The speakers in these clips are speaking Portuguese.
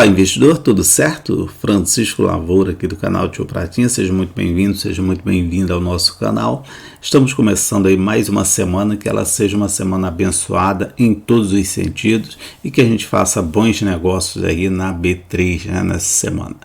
Olá, investidor, tudo certo? Francisco Lavoura aqui do canal Tio Pratinha, seja muito bem-vindo, seja muito bem-vinda ao nosso canal. Estamos começando aí mais uma semana, que ela seja uma semana abençoada em todos os sentidos e que a gente faça bons negócios aí na B3, né, nessa semana.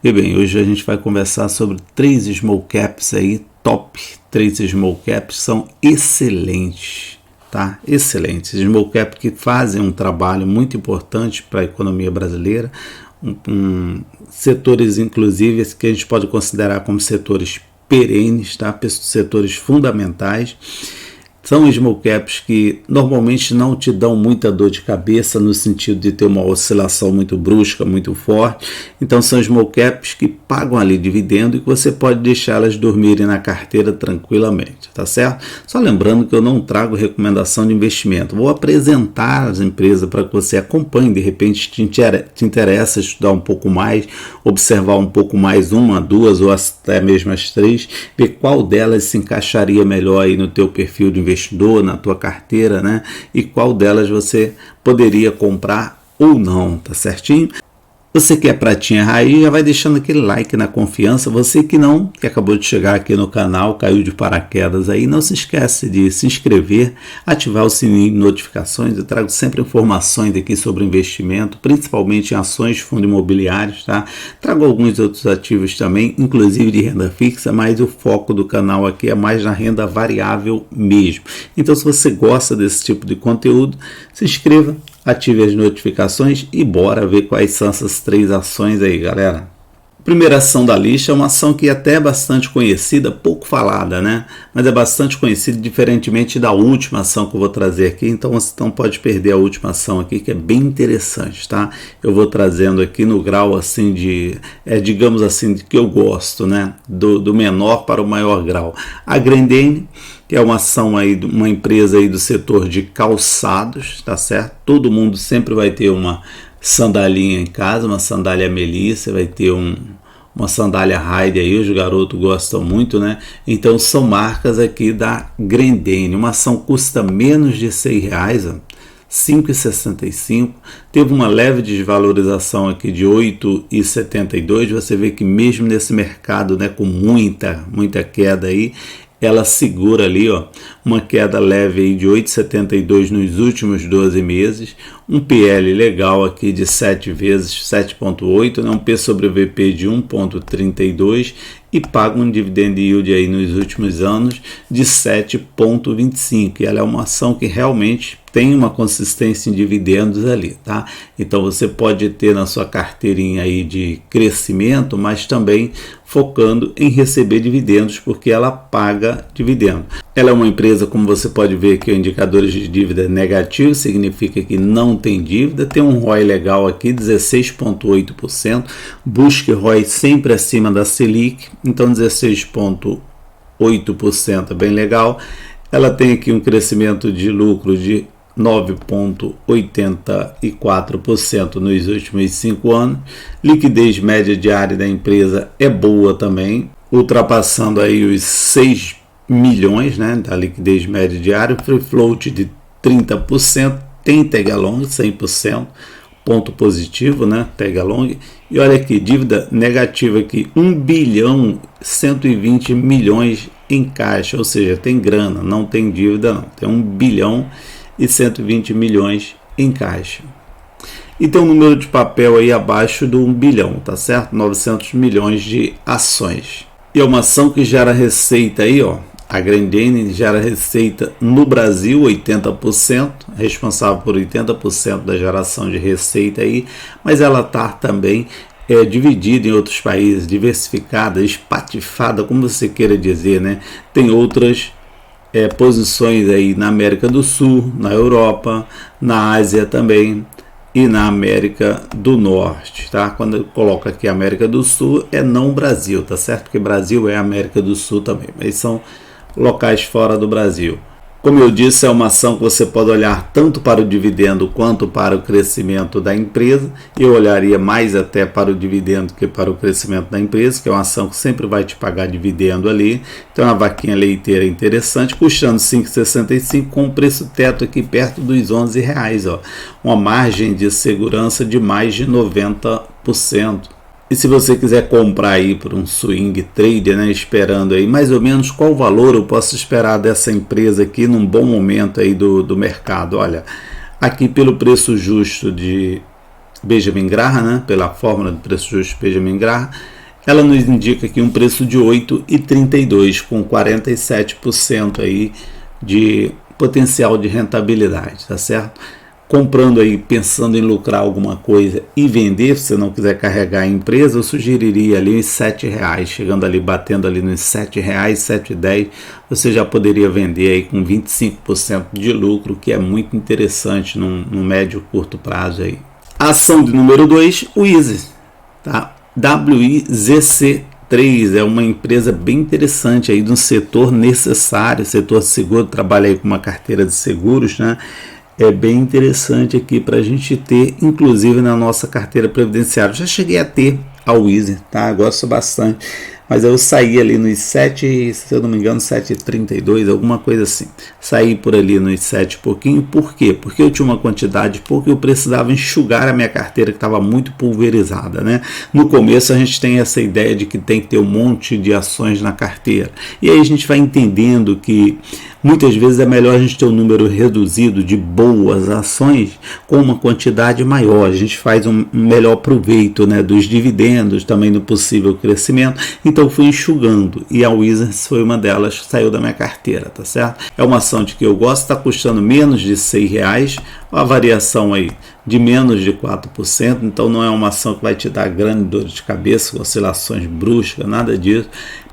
E bem, hoje a gente vai conversar sobre 3 small caps aí, top. 3 small caps são excelentes. Tá? Excelentes, small cap que fazem um trabalho muito importante para a economia brasileira, setores inclusive que a gente pode considerar como setores perenes, tá? Setores fundamentais. São small caps que normalmente não te dão muita dor de cabeça no sentido de ter uma oscilação muito brusca, muito forte. Então são small caps que pagam ali dividendo e que você pode deixá-las dormirem na carteira tranquilamente, tá certo? Só lembrando que eu não trago recomendação de investimento. Vou apresentar as empresas para que você acompanhe, de repente te interessa estudar um pouco mais, observar um pouco mais uma, duas ou até mesmo as 3, ver qual delas se encaixaria melhor aí no teu perfil de investidor, na tua carteira, né? E qual delas você poderia comprar ou não, tá certinho? Você que é pratinha raiz, já vai deixando aquele like na confiança. Você que não, que acabou de chegar aqui no canal, caiu de paraquedas aí, não se esquece de se inscrever, ativar o sininho de notificações. Eu trago sempre informações aqui sobre investimento, principalmente em ações, fundos imobiliários, tá? Trago alguns outros ativos também, inclusive de renda fixa, mas o foco do canal aqui é mais na renda variável mesmo. Então, se você gosta desse tipo de conteúdo, se inscreva, ative as notificações e bora ver quais são essas 3 ações aí, galera. A primeira ação da lista é uma ação que até é bastante conhecida, pouco falada, né? Mas é bastante conhecida, diferentemente da última ação que eu vou trazer aqui. Então você não pode perder a última ação aqui, que é bem interessante, tá? Eu vou trazendo aqui no grau assim de, digamos assim, de que eu gosto, né? Do menor para o maior grau. A Grendene, que é uma ação aí, uma empresa aí do setor de calçados, tá certo? Todo mundo sempre vai ter uma sandalinha em casa, uma sandália Melissa, vai ter uma sandália Heide aí, os garotos gostam muito, né? Então são marcas aqui da Grendene. Uma ação custa menos de R$6, R$ 5,65, teve uma leve desvalorização aqui de 8,72. Você vê que mesmo nesse mercado, né, com muita queda aí, ela segura ali, ó, uma queda leve aí de 8,72 nos últimos 12 meses, um PL legal aqui de 7 vezes, 7,8, né, um P sobre VP de 1,32 e paga um dividend yield aí nos últimos anos de 7,25. E ela é uma ação que realmente tem uma consistência em dividendos ali, tá? Então você pode ter na sua carteirinha aí de crescimento, mas também focando em receber dividendos, porque ela paga dividendo. Ela é uma empresa, como você pode ver aqui, indicadores de dívida negativo, significa que não tem dívida, tem um ROI legal aqui, 16,8%, busque ROI sempre acima da Selic, então 16,8% é bem legal. Ela tem aqui um crescimento de lucro de 9,84% nos últimos 5 anos. Liquidez média diária da empresa é boa também, ultrapassando aí os 6 milhões, né, da liquidez média diária. Free float de 30%, tem tag along 100%, ponto positivo, né, tag along. E olha aqui, dívida negativa aqui, 1 bilhão 120 milhões em caixa, ou seja, tem grana, não tem dívida não, tem 1 bilhão e 120 milhões em caixa. E tem um número de papel aí abaixo do 1 bilhão, tá certo? 900 milhões de ações. E é uma ação que gera receita aí, ó. A Grendene gera receita no Brasil, 80%, responsável por 80% da geração de receita aí, mas ela está também dividida em outros países, diversificada, espatifada, como você queira dizer, né? Tem outras posições aí na América do Sul, na Europa, na Ásia também e na América do Norte, tá? Quando eu coloco aqui América do Sul é não Brasil, tá certo? Porque Brasil é América do Sul também, mas são locais fora do Brasil. Como eu disse, é uma ação que você pode olhar tanto para o dividendo quanto para o crescimento da empresa. Eu olharia mais até para o dividendo que para o crescimento da empresa, que é uma ação que sempre vai te pagar dividendo ali. Então é uma vaquinha leiteira interessante, custando R$ 5,65 com um preço teto aqui perto dos R$ 11,00, ó. Uma margem de segurança de mais de 90%. E se você quiser comprar aí por um swing trade, né, esperando aí mais ou menos qual valor eu posso esperar dessa empresa aqui num bom momento aí do mercado. Olha, aqui pelo preço justo de Benjamin Graham, né, pela fórmula do preço justo de Benjamin Graham, ela nos indica aqui um preço de 8,32 com 47% aí de potencial de rentabilidade, tá certo? Comprando aí, pensando em lucrar alguma coisa e vender, se você não quiser carregar a empresa, eu sugeriria ali uns R$ 7,00, chegando ali, batendo ali nos R$ 7,00, 7,10, você já poderia vender aí com 25% de lucro, que é muito interessante no médio e curto prazo aí. A ação de número 2, o Wizy, tá? WIZC3 é uma empresa bem interessante aí de um setor necessário, setor de seguro, trabalha aí com uma carteira de seguros, né? É bem interessante aqui para a gente ter, inclusive na nossa carteira previdenciária. Já cheguei a ter a Wizy, tá? Gosto bastante. Mas eu saí ali nos 7, se eu não me engano, 7,32, alguma coisa assim. Saí por ali nos 7 e pouquinho. Por quê? Porque eu tinha uma quantidade, porque eu precisava enxugar a minha carteira que estava muito pulverizada, né? No começo a gente tem essa ideia de que tem que ter um monte de ações na carteira. E aí a gente vai entendendo que muitas vezes é melhor a gente ter um número reduzido de boas ações com uma quantidade maior. A gente faz um melhor proveito, né, dos dividendos, também do possível crescimento. Então fui enxugando e a Wizy foi uma delas que saiu da minha carteira, tá certo? É uma ação de que eu gosto, está custando menos de R$ 6,00, uma variação aí de menos de 4%, então não é uma ação que vai te dar grande dor de cabeça, oscilações bruscas, nada disso.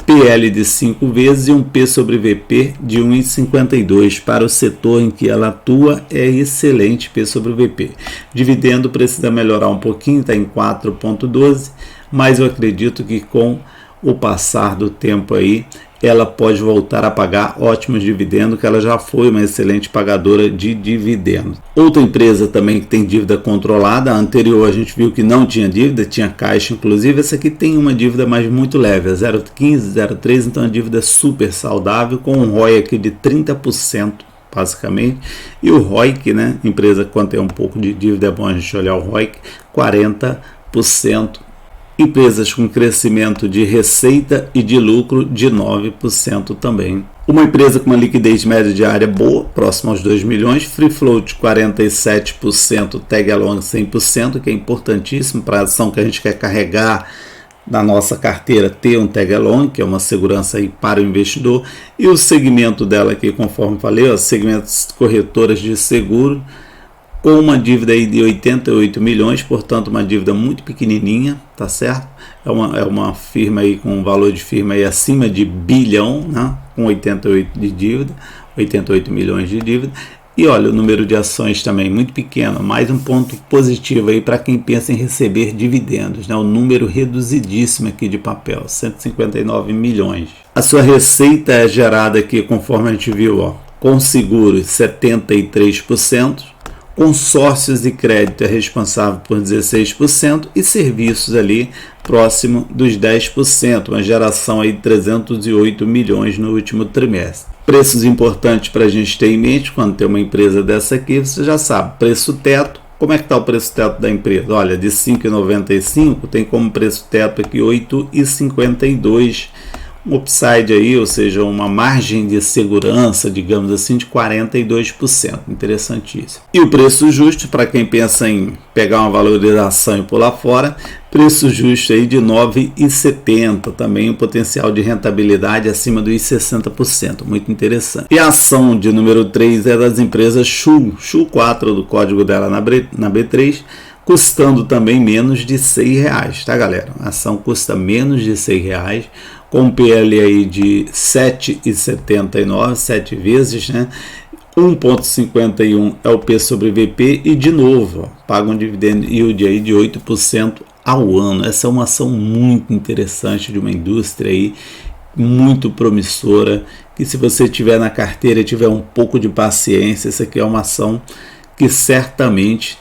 PL de 5 vezes e um P sobre VP de 1,52. Para o setor em que ela atua, é excelente P sobre VP. Dividendo precisa melhorar um pouquinho, está em 4,12, mas eu acredito que com o passar do tempo aí, ela pode voltar a pagar ótimos dividendos, que ela já foi uma excelente pagadora de dividendos. Outra empresa também que tem dívida controlada, a anterior a gente viu que não tinha dívida, tinha caixa, inclusive essa aqui tem uma dívida mais muito leve, é 0,15, 0,3, então a dívida é super saudável, com um ROI aqui de 30%. Basicamente, e o ROIC, né, empresa quando tem um pouco de dívida é bom a gente olhar o ROIC, 40%. Empresas com crescimento de receita e de lucro de 9% também. Uma empresa com uma liquidez média diária boa, próxima aos 2 milhões, free float 47%, tag along 100%, que é importantíssimo para a ação que a gente quer carregar na nossa carteira, ter um tag along, que é uma segurança aí para o investidor. E o segmento dela aqui, conforme falei, ó, segmentos corretoras de seguro, com uma dívida aí de 88 milhões, portanto uma dívida muito pequenininha, tá certo? É uma firma aí com um valor de firma aí acima de bilhão, né? Com 88 milhões de dívida. E olha, o número de ações também muito pequeno, mais um ponto positivo aí para quem pensa em receber dividendos, né? O número reduzidíssimo aqui de papel, 159 milhões. A sua receita é gerada aqui, conforme a gente viu, ó, com seguros 73%, consórcios e crédito é responsável por 16% e serviços ali próximo dos 10%, uma geração aí de 308 milhões no último trimestre. Preços importantes para a gente ter em mente quando tem uma empresa dessa aqui, você já sabe, preço teto. Como é que está o preço teto da empresa? Olha, de 5,95 tem como preço teto aqui 8,52. Um upside aí, ou seja, uma margem de segurança, digamos assim, de 42%. Interessantíssimo. E o preço justo, para quem pensa em pegar uma valorização e pular fora, preço justo aí de 9,70. Também um potencial de rentabilidade acima dos 60%. Muito interessante. E a ação de número 3 é das empresas Shu 4, do código dela na B3, custando também menos de R$ 6,00, tá, galera? A ação custa menos de R$ 6,00, com PL aí de 7,79, 7 vezes, né? 1,51 é o P sobre VP e, de novo, ó, paga um dividendo yield aí de 8% ao ano. Essa é uma ação muito interessante de uma indústria aí muito promissora, que se você tiver na carteira e tiver um pouco de paciência, essa aqui é uma ação que certamente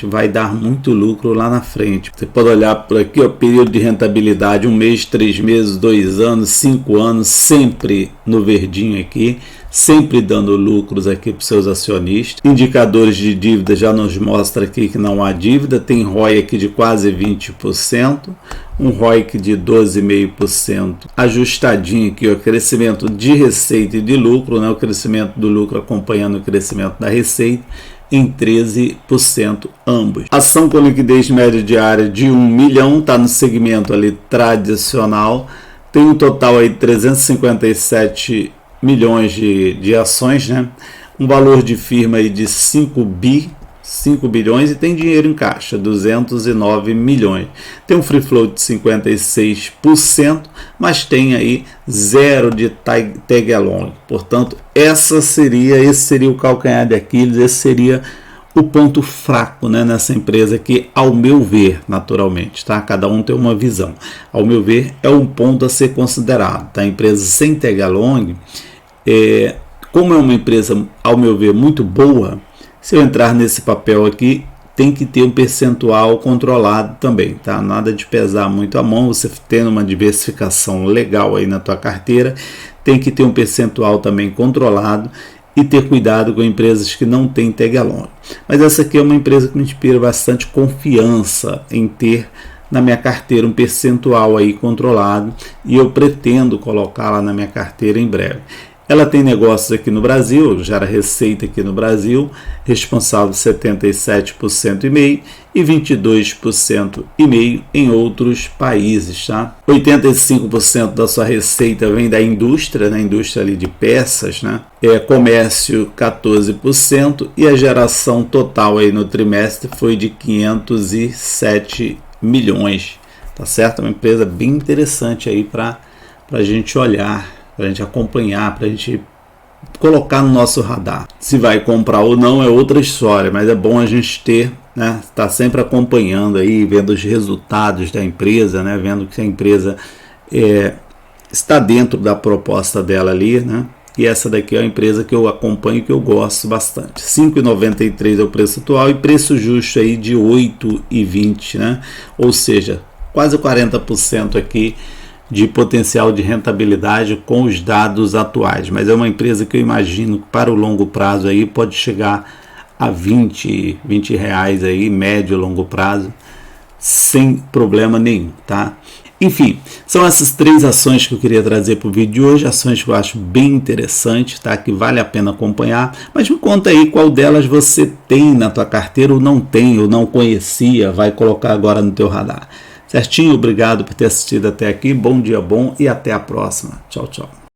vai dar muito lucro lá na frente. Você pode olhar por aqui, ó, período de rentabilidade, 1 mês, 3 meses, 2 anos, 5 anos, sempre no verdinho aqui, sempre dando lucros aqui para os seus acionistas. Indicadores de dívida já nos mostra aqui que não há dívida, tem ROI aqui de quase 20%, um ROIC de 12,5%, ajustadinho aqui, ó, crescimento de receita e de lucro, né, o crescimento do lucro acompanhando o crescimento da receita, em 13% ambos. Ação com liquidez média diária de 1 milhão, está no segmento ali tradicional, tem um total aí de 357 milhões de ações, né? Um valor de firma aí de 5 bilhões e tem dinheiro em caixa, 209 milhões. Tem um free float de 56%, mas tem aí 0 de tag along. Portanto, esse seria o calcanhar de Aquiles, esse seria o ponto fraco, né, nessa empresa aqui, ao meu ver, naturalmente, tá? Cada um tem uma visão. Ao meu ver, é um ponto a ser considerado, tá? Empresa sem tag along, como é uma empresa, ao meu ver, muito boa, se eu entrar nesse papel aqui, tem que ter um percentual controlado também, tá? Nada de pesar muito a mão, você tendo uma diversificação legal aí na tua carteira, tem que ter um percentual também controlado e ter cuidado com empresas que não têm tag along. Mas essa aqui é uma empresa que me inspira bastante confiança em ter na minha carteira um percentual aí controlado e eu pretendo colocá-la na minha carteira em breve. Ela tem negócios aqui no Brasil, gera receita aqui no Brasil, responsável por 77,5% e 22,5% em outros países, tá? 85% da sua receita vem da indústria, né? Indústria ali de peças, né? Comércio 14% e a geração total aí no trimestre foi de 507 milhões, tá certo? Uma empresa bem interessante aí para a gente olhar, para a gente acompanhar, para a gente colocar no nosso radar. Se vai comprar ou não é outra história, mas é bom a gente ter, né, tá sempre acompanhando aí, vendo os resultados da empresa, né, vendo que a empresa está dentro da proposta dela ali, né? E essa daqui é a empresa que eu acompanho e que eu gosto bastante. 5,93 é o preço atual e preço justo aí de 8,20, né? Ou seja, quase 40% aqui de potencial de rentabilidade com os dados atuais, mas é uma empresa que eu imagino que para o longo prazo aí pode chegar a 20 reais aí, médio e longo prazo, sem problema nenhum, tá? Enfim, são essas 3 ações que eu queria trazer para o vídeo de hoje, ações que eu acho bem interessantes, tá? Que vale a pena acompanhar, mas me conta aí qual delas você tem na tua carteira ou não conhecia, vai colocar agora no teu radar. Certinho? Obrigado por ter assistido até aqui. Bom dia bom e até a próxima. Tchau, tchau.